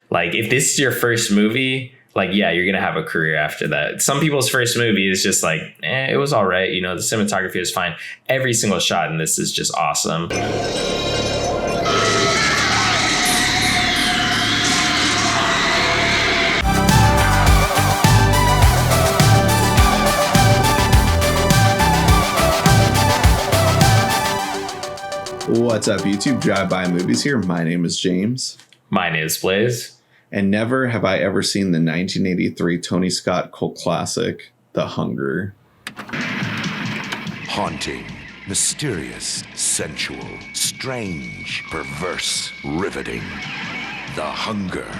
Like, if this is your first movie, like, yeah, you're going to have a career after that. Some people's first movie is just like, it was all right. You know, the cinematography is fine. Every single shot in this is just awesome. What's up, YouTube? Drive-By Movies here. My name is James. My name is Blaise. And never have I ever seen the 1983 Tony Scott cult classic, The Hunger. Haunting, mysterious, sensual, strange, perverse, riveting. The Hunger.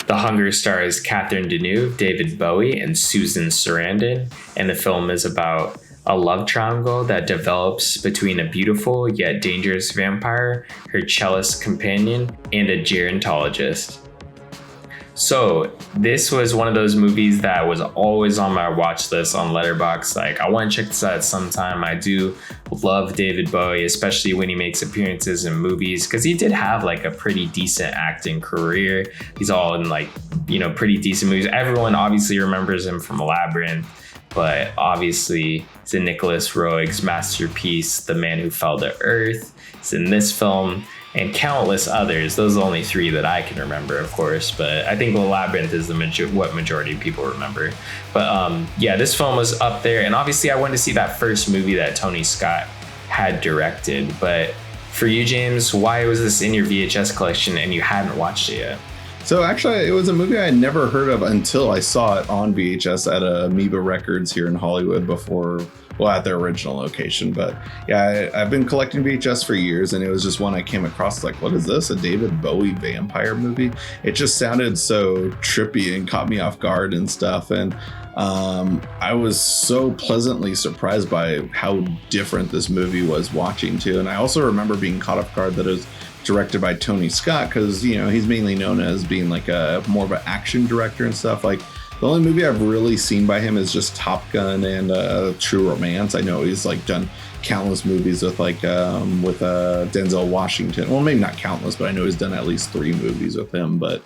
The Hunger stars Catherine Deneuve, David Bowie, and Susan Sarandon, and the film is about a love triangle that develops between a beautiful yet dangerous vampire, her cellist companion, and a gerontologist. So this was one of those movies that was always on my watch list on Letterboxd. Like, I want to check this out at some time. I do love David Bowie, especially when he makes appearances in movies, because he did have like a pretty decent acting career. He's all in like, you know, pretty decent movies. Everyone obviously remembers him from Labyrinth, but obviously it's a Nicholas Roeg's masterpiece, The Man Who Fell to Earth. It's in this film and countless others. Those are the only three that I can remember, of course, but I think Labyrinth is what majority of people remember. But yeah, this film was up there, and obviously I wanted to see that first movie that Tony Scott had directed. But for you, James, why was this in your VHS collection and you hadn't watched it yet? So actually, it was a movie I had never heard of until I saw it on VHS at Amoeba Records here in Hollywood before, well, at their original location. But yeah, I've been collecting VHS for years, and it was just one I came across, like, what is this? A David Bowie vampire movie? It just sounded so trippy and caught me off guard and stuff. And I was so pleasantly surprised by how different this movie was watching too. And I also remember being caught off guard that it was directed by Tony Scott, because, you know, he's mainly known as being like a more of an action director and stuff. Like, the only movie I've really seen by him is just Top Gun and True Romance. I know he's like done countless movies with like with Denzel Washington. Well, maybe not countless, but I know he's done at least 3 movies with him. But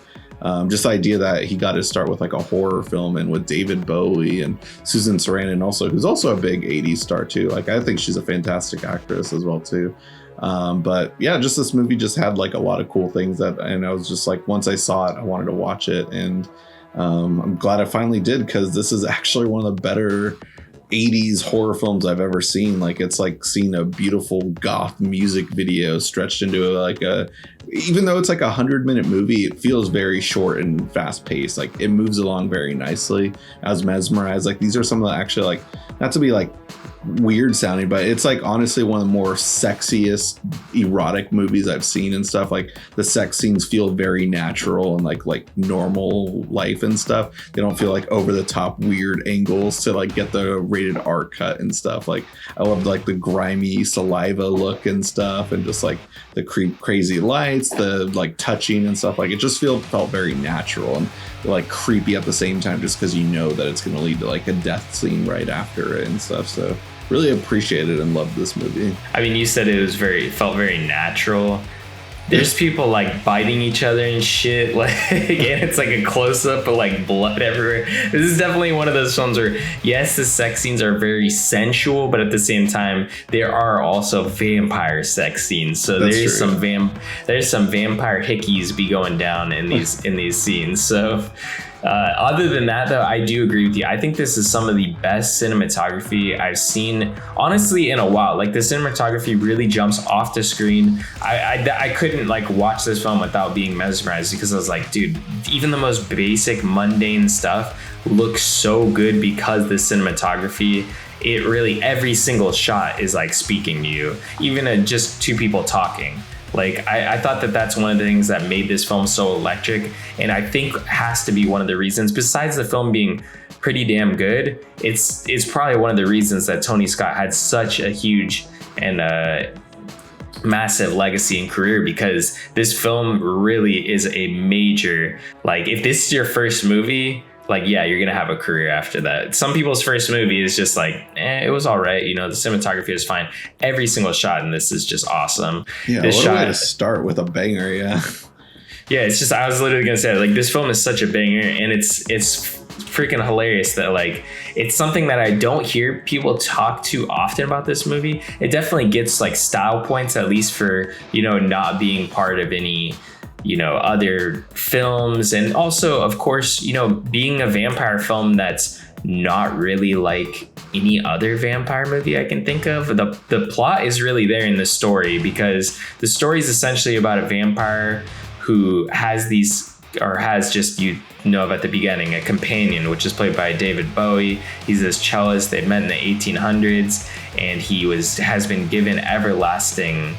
just the idea that he got to start with like a horror film and with David Bowie and Susan Sarandon also, who's also a big 80s star too. Like, I think she's a fantastic actress as well too. But yeah, just this movie just had like a lot of cool things and I was just like, once I saw it, I wanted to watch it. And I'm glad I finally did, because this is actually one of the better 80s horror films I've ever seen. Like, it's like seeing a beautiful goth music video stretched into like even though it's like 100-minute movie, it feels very short and fast paced. Like, it moves along very nicely. I was mesmerized. Like, these are some of the actually, like, not to be like weird sounding, but it's like honestly one of the more sexiest erotic movies I've seen and stuff. Like, the sex scenes feel very natural and like normal life and stuff. They don't feel like over the top weird angles to like get the rated R cut and stuff. Like, I loved like the grimy saliva look and stuff, and just like the crazy lights, the like touching and stuff. Like, it just felt very natural and like creepy at the same time, just because you know that it's going to lead to like a death scene right after it and stuff. So really appreciated and loved this movie. I mean, you said it felt very natural. There's people like biting each other and shit, like, and it's like a close-up of like blood everywhere. This is definitely one of those films where, yes, the sex scenes are very sensual, but at the same time, there are also vampire sex scenes. So there's some vampire hickeys be going down in these scenes. So other than that, though, I do agree with you. I think this is some of the best cinematography I've seen, honestly, in a while. Like, the cinematography really jumps off the screen. I couldn't like watch this film without being mesmerized, because I was like, dude, even the most basic mundane stuff looks so good because the cinematography, it really, every single shot is like speaking to you, even just 2 people talking. Like, I thought that that's one of the things that made this film so electric, and I think has to be one of the reasons, besides the film being pretty damn good, it's probably one of the reasons that Tony Scott had such a huge and massive legacy and career, because this film really is a major, like, if this is your first movie, like, yeah, you're gonna have a career after that. Some people's first movie is just like, it was all right. You know, the cinematography is fine. Every single shot in this is just awesome. Yeah, this what shot, a way to start with a banger. Yeah. Yeah, it's just, I was literally gonna say, like, this film is such a banger, and it's freaking hilarious that, like, it's something that I don't hear people talk too often about this movie. It definitely gets like style points, at least for, you know, not being part of any, you know, other films, and also, of course, you know, being a vampire film that's not really like any other vampire movie I can think of. The plot is really there in the story, because the story is essentially about a vampire who has just, you know, at the beginning, a companion, which is played by David Bowie. He's this cellist. They met in the 1800s, and he has been given everlasting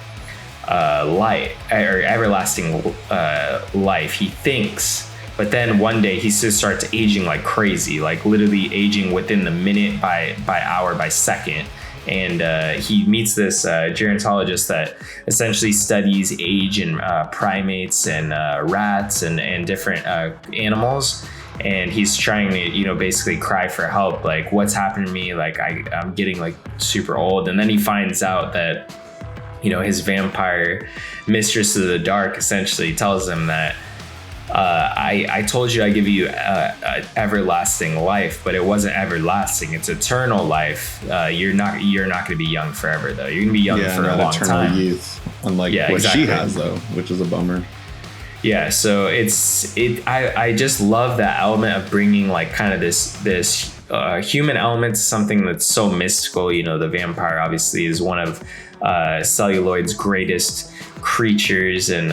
life, he thinks. But then one day he just starts aging like crazy, like literally aging within the minute, by hour, by second. And he meets this gerontologist that essentially studies age in primates and rats and different animals. And he's trying to, you know, basically cry for help. Like, what's happened to me? Like, I'm getting like super old. And then he finds out that, you know, his vampire mistress of the dark essentially tells him that, I told you I give you everlasting life, but it wasn't everlasting. It's eternal life. You're not going to be young forever, though. You're going to be young for a long time. Youth, unlike what exactly. She has, though, which is a bummer. Yeah, so I just love that element of bringing like kind of this human element to something that's so mystical. You know, the vampire obviously is one of celluloid's greatest creatures, and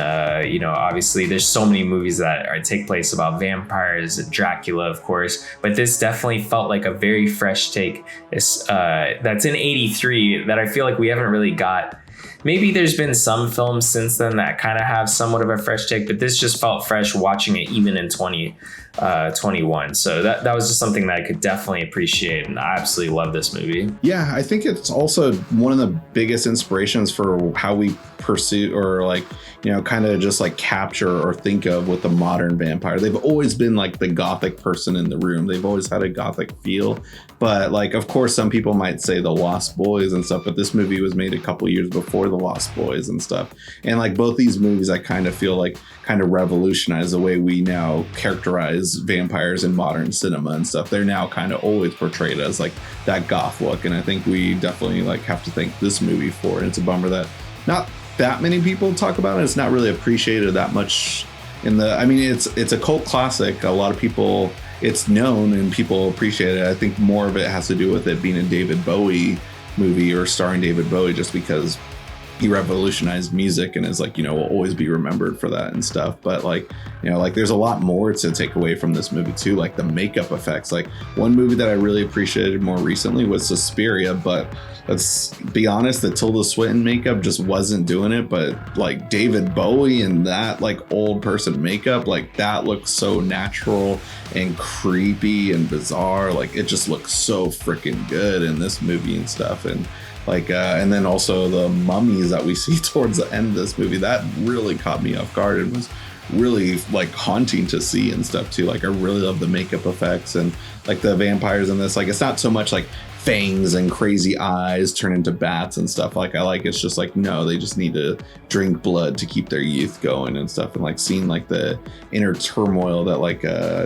you know, obviously there's so many movies that take place about vampires, Dracula, of course, but this definitely felt like a very fresh take. That's in 83 that I feel like we haven't really got. Maybe there's been some films since then that kind of have somewhat of a fresh take, but this just felt fresh watching it even in 2021. So that was just something that I could definitely appreciate, and I absolutely love this movie. Yeah, I think it's also one of the biggest inspirations for how we pursue, or like, you know, kind of just like capture or think of with the modern vampire. They've always been like the gothic person in the room. They've always had a gothic feel. But like, of course, some people might say the Lost Boys and stuff, but this movie was made a couple years before the Lost Boys and stuff. And like both these movies, I kind of feel like kind of revolutionized the way we now characterize vampires in modern cinema and stuff. They're now kind of always portrayed as like that goth look. And I think we definitely like have to thank this movie for it. It's a bummer that not that many people talk about it. It's not really appreciated that much I mean, it's a cult classic. A lot of people, it's known and people appreciate it. I think more of it has to do with it being a David Bowie movie, or starring David Bowie, just because he revolutionized music and is like, you know, will always be remembered for that and stuff. But like, you know, like there's a lot more to take away from this movie too, like the makeup effects. Like one movie that I really appreciated more recently was Suspiria, but let's be honest, the Tilda Swinton makeup just wasn't doing it. But like David Bowie and that like old person makeup, like that looks so natural and creepy and bizarre. Like it just looks so freaking good in this movie and stuff. And like, and then also the mummies that we see towards the end of this movie, that really caught me off guard and was really like haunting to see and stuff too. Like I really love the makeup effects and like the vampires in this. Like it's not so much like fangs and crazy eyes turn into bats and stuff. Like I like, it's just like, no, they just need to drink blood to keep their youth going and stuff. And like seeing like the inner turmoil that like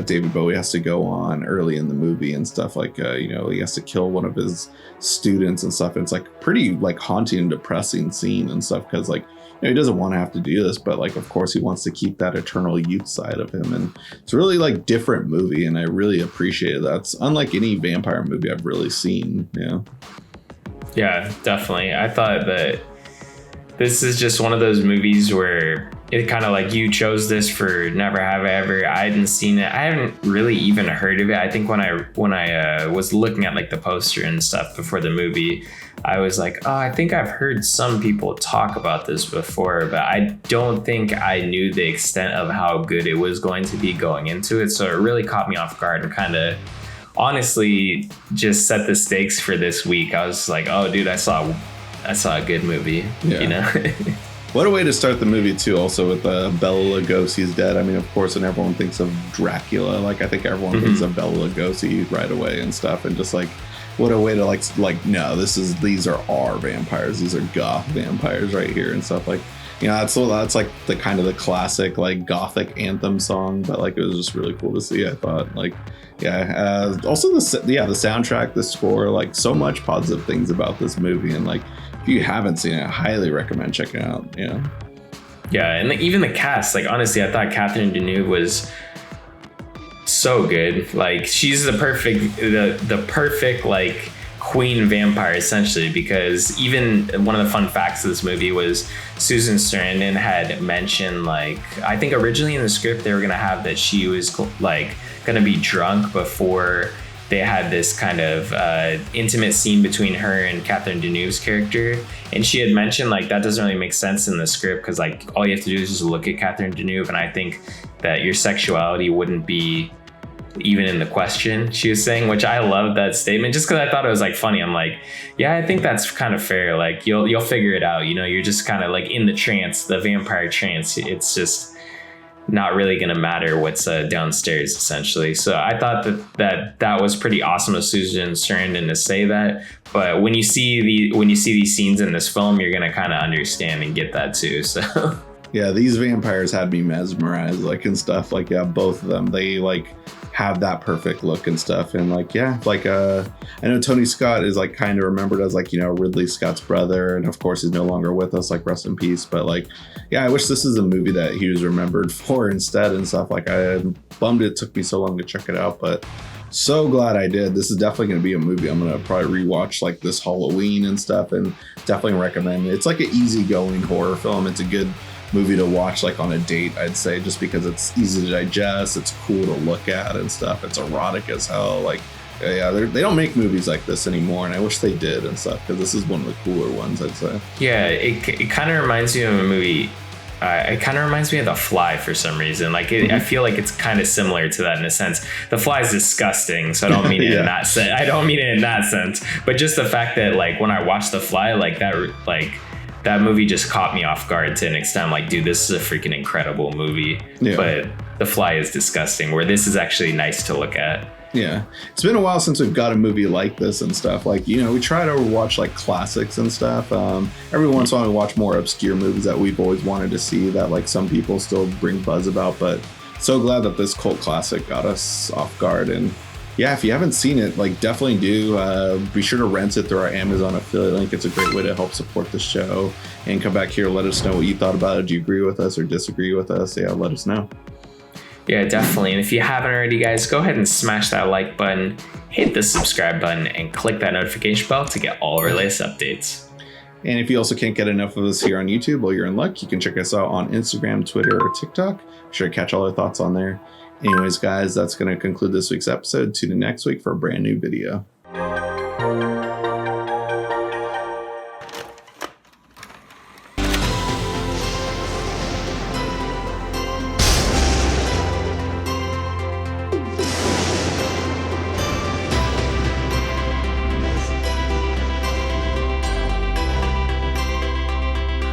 David Bowie has to go on early in the movie and stuff. Like you know, he has to kill one of his students and stuff. And it's like pretty like haunting and depressing scene and stuff, because like, you know, he doesn't want to have to do this, but like of course he wants to keep that eternal youth side of him. And it's a really like different movie, and I really appreciated that. It's unlike any vampire movie I've really seen. Yeah, definitely. I thought that this is just one of those movies where it kind of like, you chose this for Never Have I Ever. I hadn't seen it. I haven't really even heard of it. I think when I was looking at like the poster and stuff before the movie, I was like, oh, I think I've heard some people talk about this before, but I don't think I knew the extent of how good it was going to be going into it. So it really caught me off guard and kind of honestly just set the stakes for this week. I was like, oh, dude, I saw a good movie, yeah. You know? What a way to start the movie too. Also with Bela Lugosi's dead. I mean, of course, and everyone thinks of Dracula. Like I think everyone thinks of Bela Lugosi right away and stuff. And just like, what a way to like no, these are our vampires. These are goth vampires right here and stuff. Like, you know, that's like the kind of the classic like gothic anthem song. But like it was just really cool to see. I thought like. Yeah. Also, the soundtrack, the score, like so much positive things about this movie, and like if you haven't seen it, I highly recommend checking it out. Yeah. Yeah, and even the cast, like honestly, I thought Catherine Deneuve was so good. Like she's the perfect like queen vampire essentially, because even one of the fun facts of this movie was Susan Sarandon had mentioned, like, I think originally in the script they were gonna have that she was like gonna be drunk before they had this kind of intimate scene between her and Catherine Deneuve's character, and she had mentioned like that doesn't really make sense in the script because like all you have to do is just look at Catherine Deneuve, and I think that your sexuality wouldn't be even in the question, she was saying, which I love that statement just because I thought it was like funny. I'm like, yeah, I think that's kind of fair. Like you'll figure it out, you know, you're just kind of like in the trance, the vampire trance. It's just not really gonna matter what's downstairs essentially. So I thought that was pretty awesome of Susan Sarandon to say that. But when you see these scenes in this film, you're gonna kind of understand and get that too. So yeah, these vampires had me mesmerized, like and stuff. Like yeah, both of them, they like have that perfect look and stuff. And like yeah, like I know Tony Scott is like kind of remembered as like, you know, Ridley Scott's brother, and of course he's no longer with us, like rest in peace. But like yeah, I wish this is a movie that he was remembered for instead and stuff. Like I'm bummed it took me so long to check it out, but so glad I did. This is definitely going to be a movie I'm going to probably rewatch like this Halloween and stuff, and definitely recommend it. It's like an easygoing horror film. It's a good movie to watch like on a date, I'd say, just because it's easy to digest, it's cool to look at and stuff, it's erotic as hell. Like yeah, they don't make movies like this anymore, and I wish they did and stuff, because this is one of the cooler ones, I'd say. Yeah, it kind of reminds me of a movie. It kind of reminds me of The Fly for some reason. Like I feel like it's kind of similar to that in a sense. The Fly is disgusting, so I don't mean it in that sense. I don't mean it in that sense, but just the fact that like when I watched The Fly, that movie just caught me off guard to an extent. I'm like, dude, this is a freaking incredible movie. Yeah. But The Fly is disgusting, where this is actually nice to look at. Yeah. It's been a while since we've got a movie like this and stuff. Like, you know, we try to watch like classics and stuff. Every once in a while we watch more obscure movies that we've always wanted to see that like some people still bring buzz about. But so glad that this cult classic got us off guard. And yeah, if you haven't seen it, like definitely do. Be sure to rent it through our Amazon affiliate link. It's a great way to help support the show. And come back here, let us know what you thought about it. Do you agree with us or disagree with us? Yeah, let us know. Yeah, definitely. And if you haven't already, guys, go ahead and smash that like button, hit the subscribe button, and click that notification bell to get all our latest updates. And if you also can't get enough of us here on YouTube, well, you're in luck. You can check us out on Instagram, Twitter, or TikTok. Be sure to catch all our thoughts on there. Anyways, guys, that's going to conclude this week's episode. Tune in next week for a brand new video.